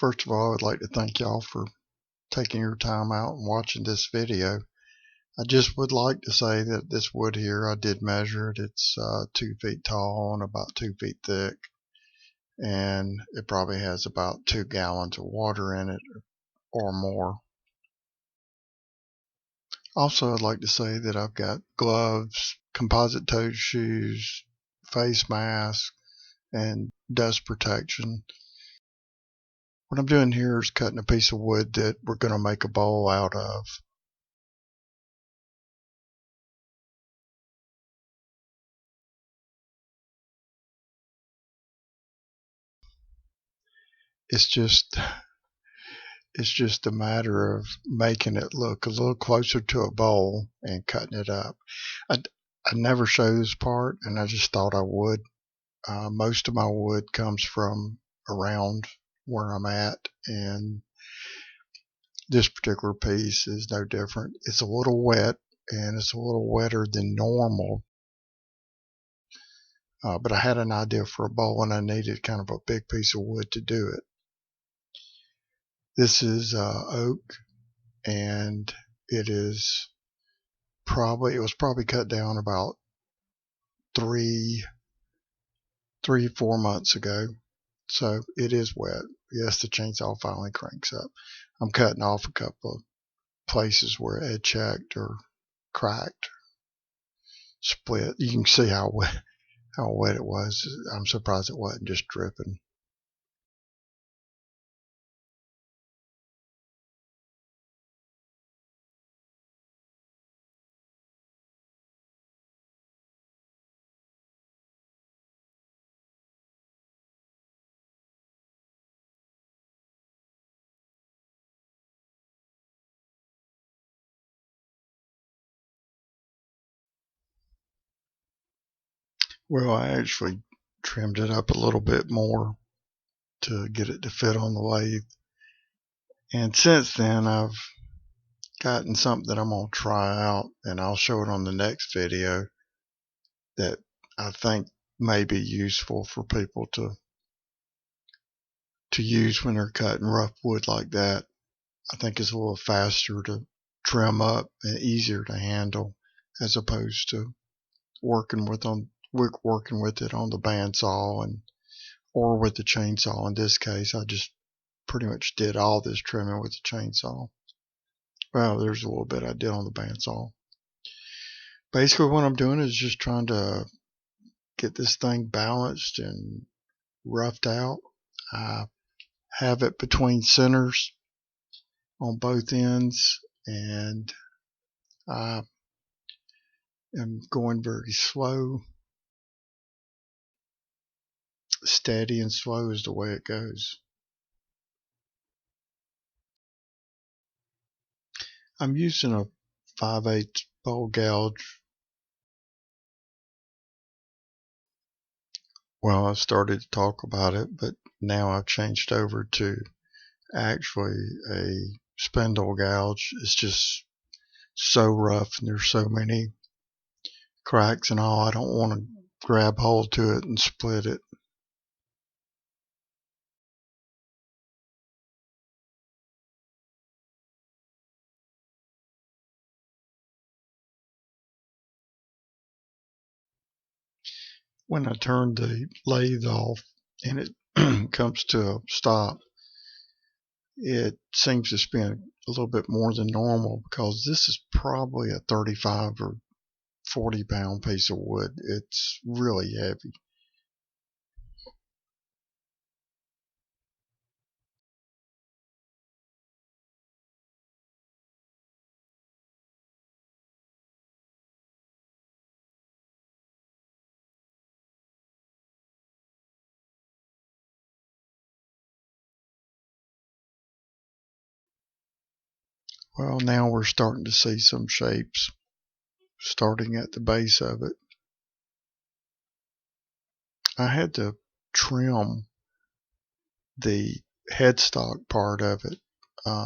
First of all, I would like to thank y'all for taking your time out and watching this video. I just would like to say that this wood here, I did measure it. It's 2 feet tall and about 2 feet thick, and it probably has about 2 gallons of water in it or more. Also, I'd like to say that I've got gloves, composite-toed shoes, face mask, and dust protection. What I'm doing here is cutting a piece of wood that we're going to make a bowl out of. It's just a matter of making it look a little closer to a bowl and cutting it up. I never show this part, and I just thought I would. Most of my wood comes from around where I'm at, and this particular piece is no different. It's a little wet, and it's a little wetter than normal. But I had an idea for a bowl, and I needed kind of a big piece of wood to do it. This is oak, and it was probably cut down about 4 months ago. So it is wet. Yes, the chainsaw finally cranks up. I'm cutting off a couple of places where it had checked or cracked, split. You can see how wet it was. I'm surprised it wasn't just dripping. Well, I actually trimmed it up a little bit more to get it to fit on the lathe. And since then, I've gotten something that I'm going to try out, and I'll show it on the next video, that I think may be useful for people to use when they're cutting rough wood like that. I think it's a little faster to trim up and easier to handle, as opposed to working with it on the bandsaw or with the chainsaw. In this case, I just pretty much did all this trimming with the chainsaw. Well, there's a little bit I did on the bandsaw. Basically, what I'm doing is just trying to get this thing balanced and roughed out. I have it between centers on both ends, and I am going very slow. Steady and slow is the way it goes. I'm using a 5/8 bowl gouge. Well, I started to talk about it, but now I've changed over to actually a spindle gouge. It's just so rough, and there's so many cracks and all. I don't want to grab hold to it and split it. When I turn the lathe off and it comes to a stop, it seems to spin a little bit more than normal, because this is probably a 35 or 40 pound piece of wood. It's really heavy. Well, now we're starting to see some shapes starting at the base of it. I had to trim the headstock part of it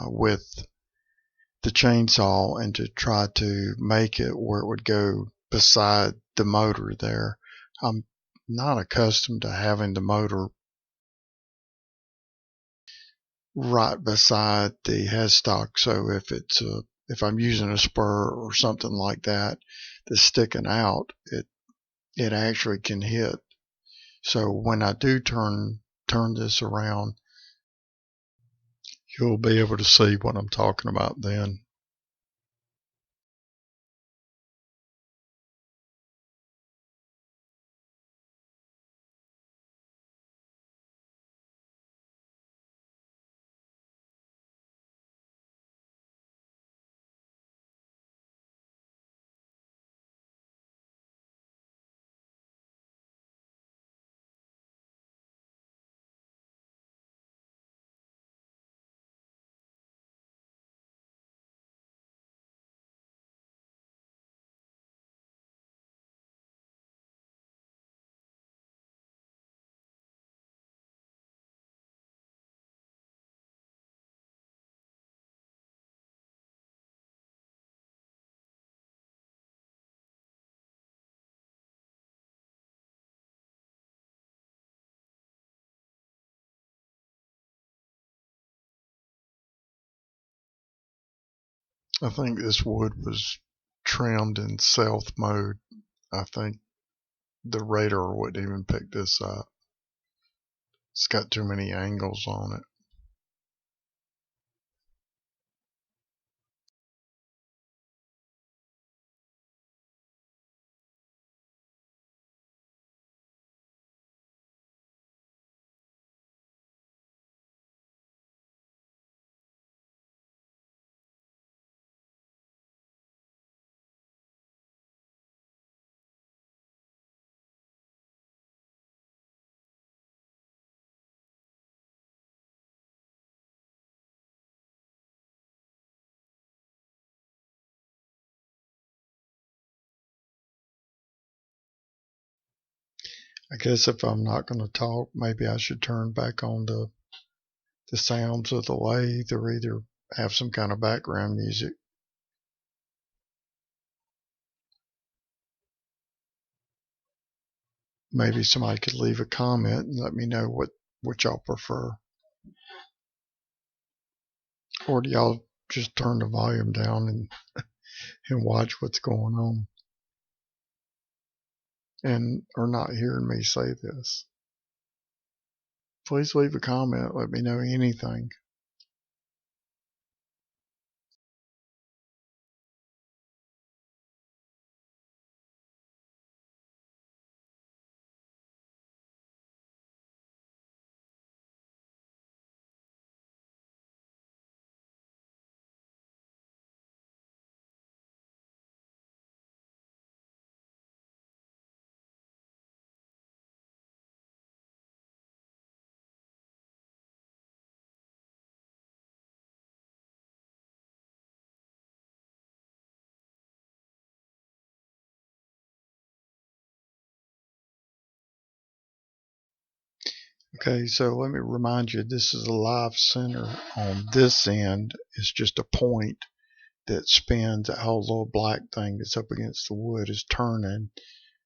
with the chainsaw, and to try to make it where it would go beside the motor there. I'm not accustomed to having the motor right beside the headstock. So if I'm using a spur or something like that that's sticking out, it actually can hit. So when I do turn this around, you'll be able to see what I'm talking about then. I think this wood was trimmed in stealth mode. I think the radar wouldn't even pick this up. It's got too many angles on it. I guess if I'm not going to talk, maybe I should turn back on the sounds of the lathe, or either have some kind of background music. Maybe somebody could leave a comment and let me know what y'all prefer. Or do y'all just turn the volume down and watch what's going on and are not hearing me say this? Please leave a comment. Let me know anything. Okay, so let me remind you, this is a live center. On this end is just a point that spins. That whole little black thing that's up against the wood is turning,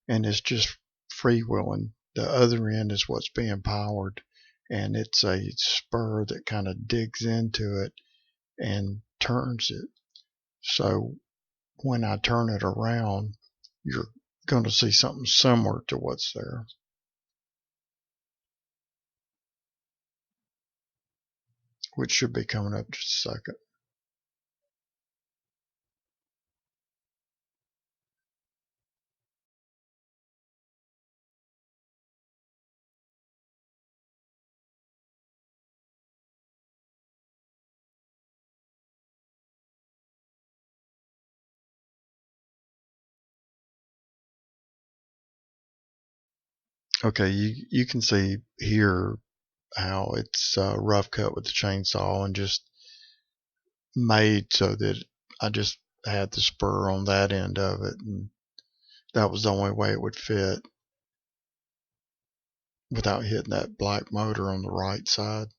and it's just freewheeling. The other end is what's being powered, and it's a spur that kind of digs into it and turns it. So when I turn it around, you're going to see something similar to what's there. Which should be coming up just a second. Okay, you can see here how it's rough cut with the chainsaw and just made so that I just had the spur on that end of it, and that was the only way it would fit without hitting that black motor on the right side.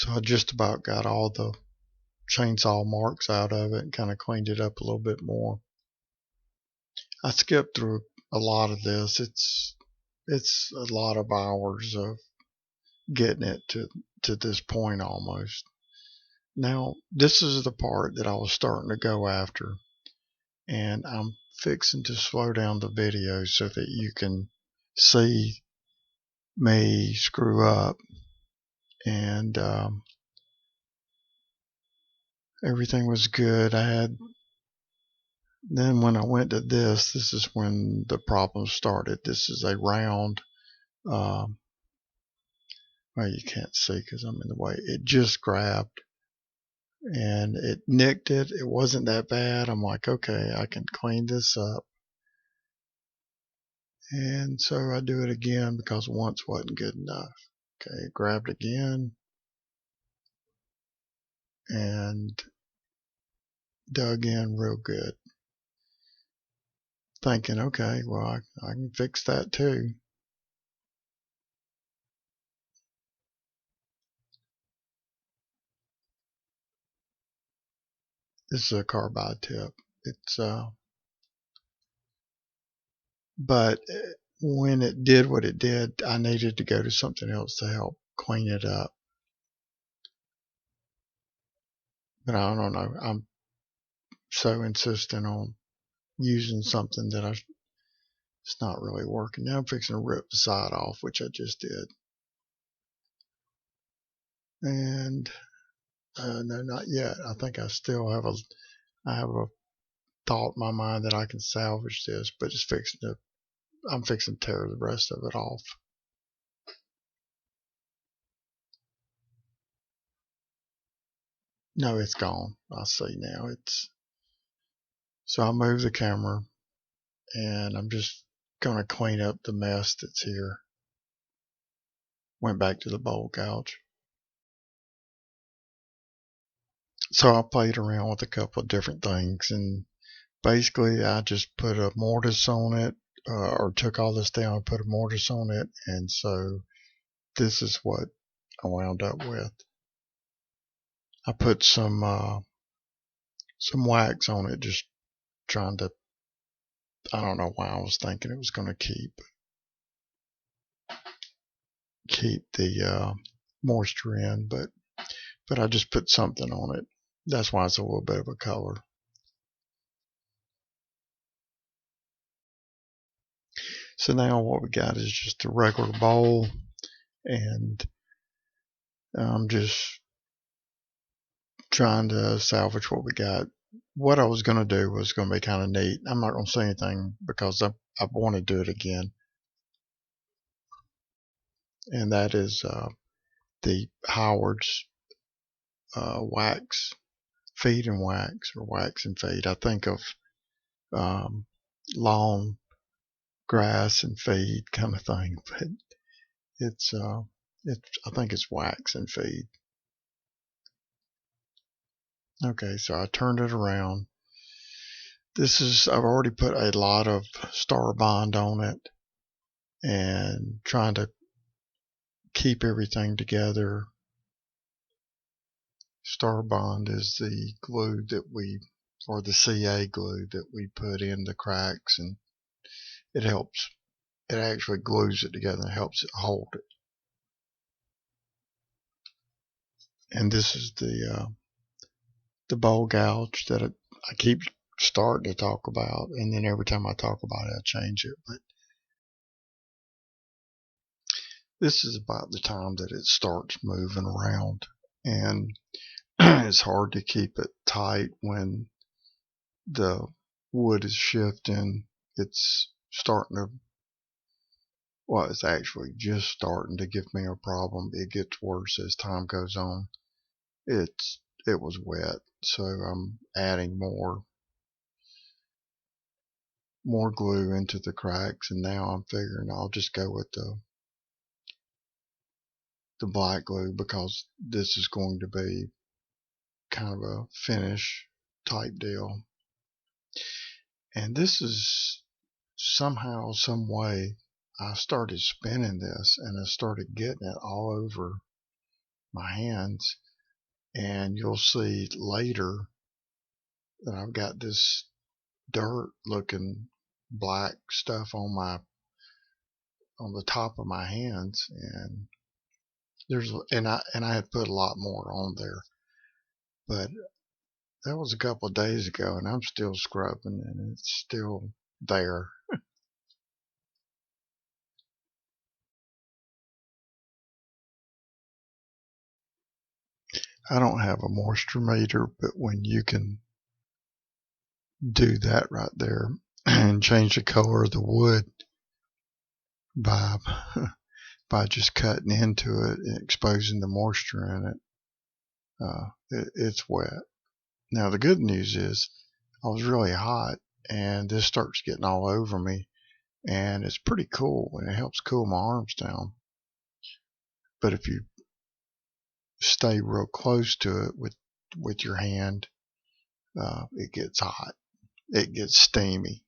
So I just about got all the chainsaw marks out of it and kind of cleaned it up a little bit more. I skipped through a lot of this. It's a lot of hours of getting it to this point almost. Now, this is the part that I was starting to go after, and I'm fixing to slow down the video so that you can see me screw up, and everything was good. Then when I went to this is when the problem started. This is a round, well, you can't see because I'm in the way. It just grabbed and it nicked it. It wasn't that bad. I'm like, okay, I can clean this up. And so I do it again because once wasn't good enough. Okay, it grabbed again and dug in real good. Thinking, okay, well, I can fix that too. This is a carbide tip. It's but when it did what it did, I needed to go to something else to help clean it up. But I don't know. I'm so insistent on using something that it's not really working. Now I'm fixing to rip the side off, which I just did. And no, not yet. I think I still have a thought in my mind that I can salvage this, but I'm fixing to tear the rest of it off. No, it's gone. I see now. So I moved the camera and I'm just going to clean up the mess that's here. Went back to the bowl gouge. So I played around with a couple of different things, and basically I just put a mortise on it, or took all this down and put a mortise on it, and so this is what I wound up with. I put some wax on it, just trying to, I don't know why I was thinking it was going to keep the moisture in, but I just put something on it. That's why it's a little bit of a color. So now what we got is just a regular bowl, and I'm just trying to salvage what we got. What I was going to do was going to be kind of neat. I'm not going to say anything because I want to do it again. And that is the Howard's wax, feed and wax, or wax and feed. I think of lawn grass and feed kind of thing, but I think it's wax and feed. Okay, so I turned it around. I've already put a lot of Star Bond on it and trying to keep everything together. Star Bond is the glue or the CA glue that we put in the cracks, and it helps. It actually glues it together and helps it hold it. And this is the bowl gouge that I keep starting to talk about, and then every time I talk about it, I change it. But this is about the time that it starts moving around, and it's hard to keep it tight when the wood is shifting. It's actually just starting to give me a problem. It gets worse as time goes on. It was wet, so I'm adding more glue into the cracks, and now I'm figuring I'll just go with the black glue because this is going to be kind of a finish type deal. And this is somehow, some way, I started spinning this and I started getting it all over my hands, and you'll see later that I've got this dirt looking black stuff on the top of my hands, and I had put a lot more on there, but that was a couple of days ago, and I'm still scrubbing and it's still there. I don't have a moisture meter, but when you can do that right there and change the color of the wood by by just cutting into it and exposing the moisture in it, it's wet. Now the good news is I was really hot, and this starts getting all over me, and it's pretty cool, and it helps cool my arms down. But if you stay real close to it with your hand, it gets hot. It gets steamy.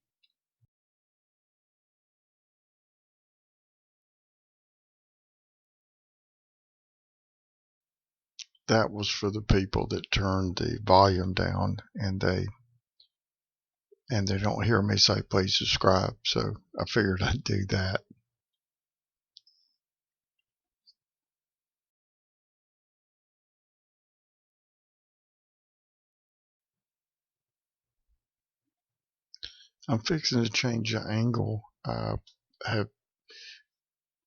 That was for the people that turned the volume down, and they don't hear me say please subscribe, so I figured I'd do that. I'm fixing to change the angle. I have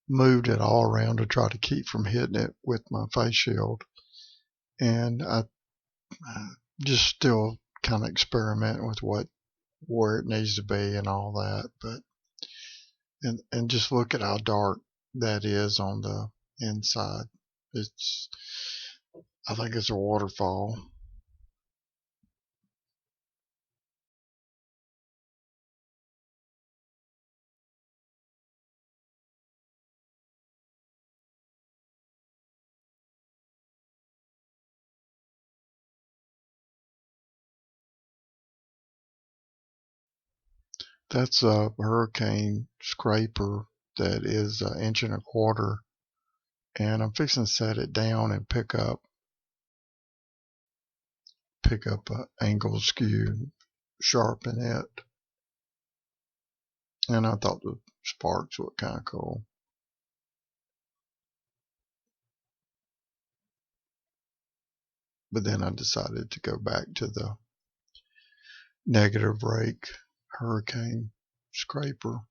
moved it all around to try to keep from hitting it with my face shield, and I just still kind of experimenting with where it needs to be and all that, but and just look at how dark that is on the inside. I think it's a waterfall. That's a hurricane scraper that is an inch and a quarter, and I'm fixing to set it down and pick up an angle skew, sharpen it, and I thought the sparks looked kind of cool. But then I decided to go back to the negative rake hurricane scraper,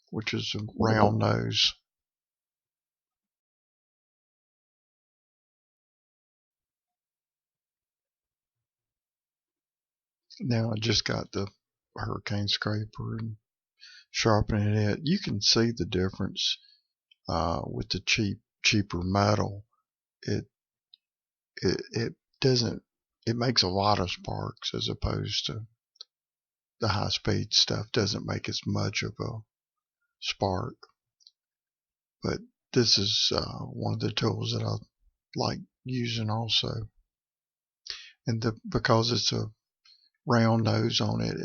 which is a round nose. Now I just got the hurricane scraper and sharpening it. You can see the difference with the cheaper metal. It doesn't. It makes a lot of sparks as opposed to the high speed stuff. Doesn't make as much of a spark. But this is one of the tools that I like using also. And because it's a round nose on it,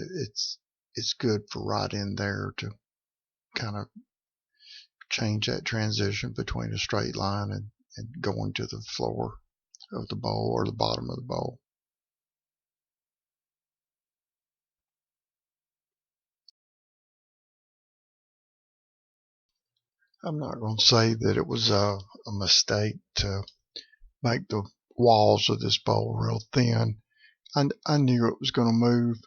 it's good for right in there to kind of change that transition between a straight line and going to the floor of the bowl or the bottom of the bowl. I'm not going to say that it was a mistake to make the walls of this bowl real thin. I knew it was going to move.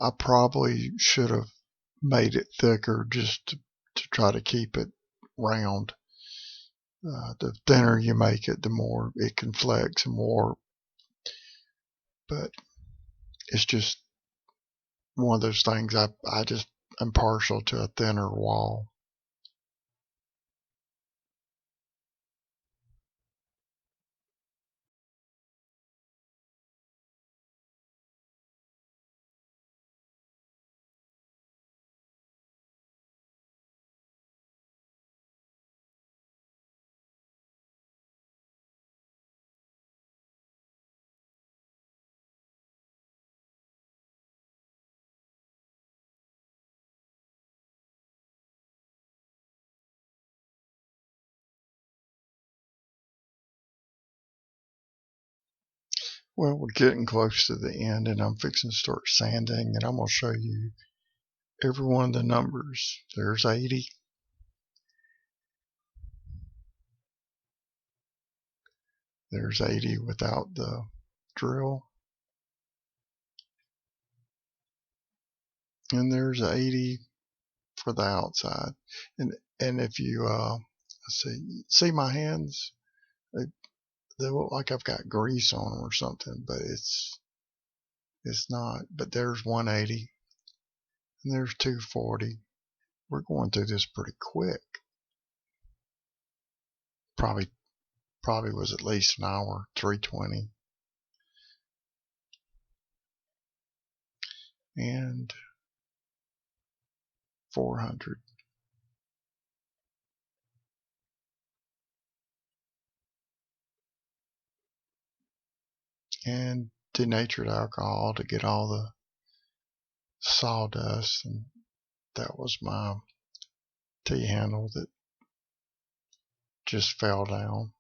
I probably should have made it thicker just to try to keep it round. The thinner you make it, the more it can flex and warp. But it's just one of those things. I'm partial to a thinner wall. Well, we're getting close to the end, and I'm fixing to start sanding, and I'm going to show you every one of the numbers. There's 80. There's 80 without the drill. And there's 80 for the outside. And if you let's see my hands, they look like I've got grease on them or something, but it's not. But there's 180 and there's 240. We're going through this pretty quick. Probably was at least an hour. 320 and 400. And denatured alcohol to get all the sawdust, and that was my T-handle that just fell down.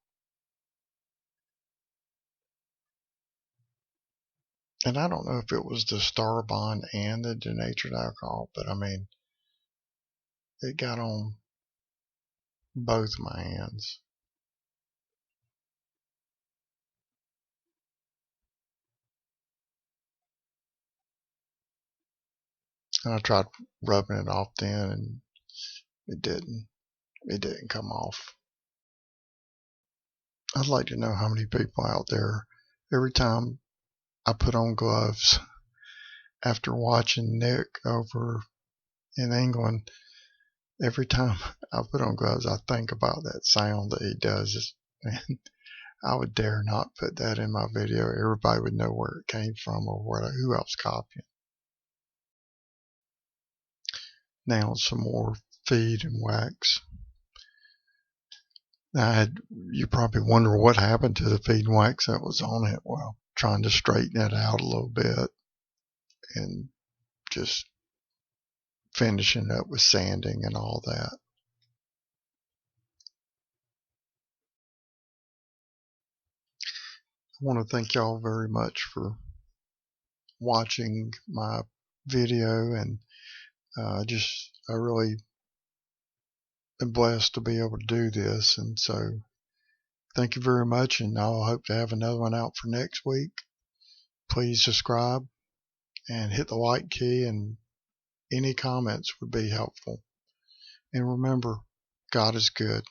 And I don't know if it was the Star Bond and the denatured alcohol, but I mean, it got on both my hands. And I tried rubbing it off then, and it didn't come off. I'd like to know how many people out there, every time I put on gloves after watching Nick over in England, every time I put on gloves, I think about that sound that he does. And I would dare not put that in my video. Everybody would know where it came from or who else copied it. Now some more feed and wax. You probably wonder what happened to the feed and wax that was on it. Well, trying to straighten it out a little bit and just finishing up with sanding and all that. I want to thank y'all very much for watching my video, and I really am blessed to be able to do this, and so thank you very much, and I'll hope to have another one out for next week. Please subscribe and hit the like key, and any comments would be helpful. And remember, God is good.